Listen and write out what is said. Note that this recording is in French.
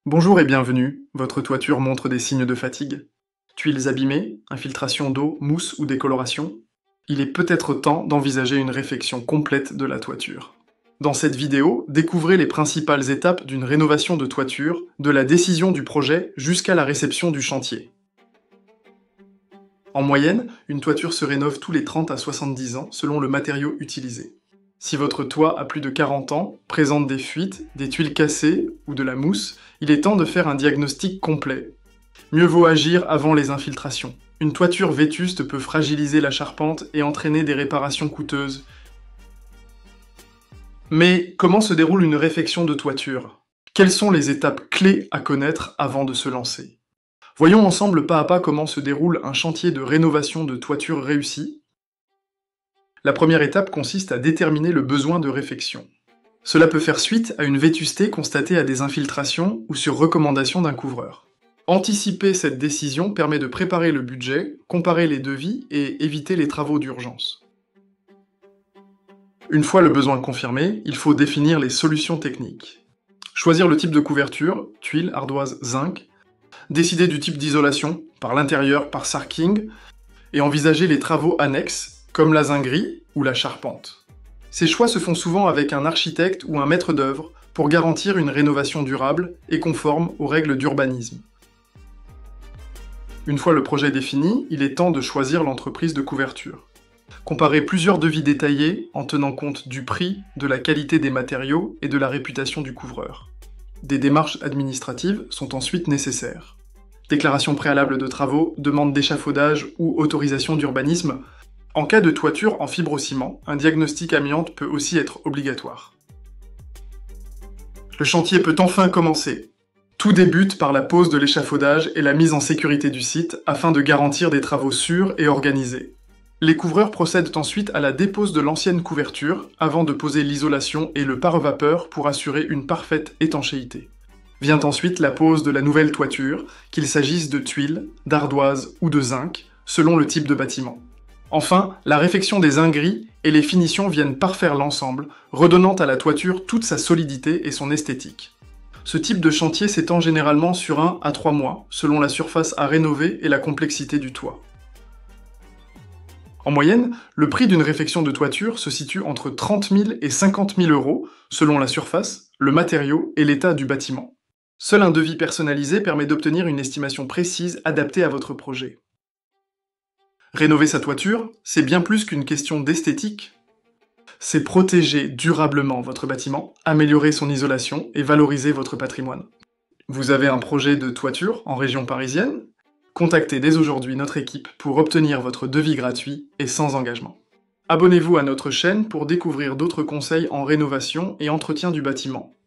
Bonjour et bienvenue, votre toiture montre des signes de fatigue. Tuiles abîmées, infiltration d'eau, mousse ou décoloration. Il est peut-être temps d'envisager une réfection complète de la toiture. Dans cette vidéo, découvrez les principales étapes d'une rénovation de toiture, de la décision du projet jusqu'à la réception du chantier. En moyenne, une toiture se rénove tous les 30 à 70 ans selon le matériau utilisé. Si votre toit a plus de 40 ans, présente des fuites, des tuiles cassées ou de la mousse, il est temps de faire un diagnostic complet. Mieux vaut agir avant les infiltrations. Une toiture vétuste peut fragiliser la charpente et entraîner des réparations coûteuses. Mais comment se déroule une réfection de toiture? Quelles sont les étapes clés à connaître avant de se lancer? Voyons ensemble pas à pas comment se déroule un chantier de rénovation de toiture réussi. La première étape consiste à déterminer le besoin de réfection. Cela peut faire suite à une vétusté constatée à des infiltrations ou sur recommandation d'un couvreur. Anticiper cette décision permet de préparer le budget, comparer les devis et éviter les travaux d'urgence. Une fois le besoin confirmé, il faut définir les solutions techniques. Choisir le type de couverture, tuiles, ardoise, zinc. Décider du type d'isolation, par l'intérieur, par sarking, et envisager les travaux annexes, comme la zinguerie ou la charpente. Ces choix se font souvent avec un architecte ou un maître d'œuvre pour garantir une rénovation durable et conforme aux règles d'urbanisme. Une fois le projet défini, il est temps de choisir l'entreprise de couverture. Comparez plusieurs devis détaillés en tenant compte du prix, de la qualité des matériaux et de la réputation du couvreur. Des démarches administratives sont ensuite nécessaires. Déclaration préalable de travaux, demande d'échafaudage ou autorisation d'urbanisme. En cas de toiture en fibrociment, un diagnostic amiante peut aussi être obligatoire. Le chantier peut enfin commencer. Tout débute par la pose de l'échafaudage et la mise en sécurité du site afin de garantir des travaux sûrs et organisés. Les couvreurs procèdent ensuite à la dépose de l'ancienne couverture avant de poser l'isolation et le pare-vapeur pour assurer une parfaite étanchéité. Vient ensuite la pose de la nouvelle toiture, qu'il s'agisse de tuiles, d'ardoises ou de zinc, selon le type de bâtiment. Enfin, la réfection des zingueries et les finitions viennent parfaire l'ensemble, redonnant à la toiture toute sa solidité et son esthétique. Ce type de chantier s'étend généralement sur 1 à 3 mois, selon la surface à rénover et la complexité du toit. En moyenne, le prix d'une réfection de toiture se situe entre 30 000 et 50 000 euros, selon la surface, le matériau et l'état du bâtiment. Seul un devis personnalisé permet d'obtenir une estimation précise adaptée à votre projet. Rénover sa toiture, c'est bien plus qu'une question d'esthétique. C'est protéger durablement votre bâtiment, améliorer son isolation et valoriser votre patrimoine. Vous avez un projet de toiture en région parisienne? Contactez dès aujourd'hui notre équipe pour obtenir votre devis gratuit et sans engagement. Abonnez-vous à notre chaîne pour découvrir d'autres conseils en rénovation et entretien du bâtiment.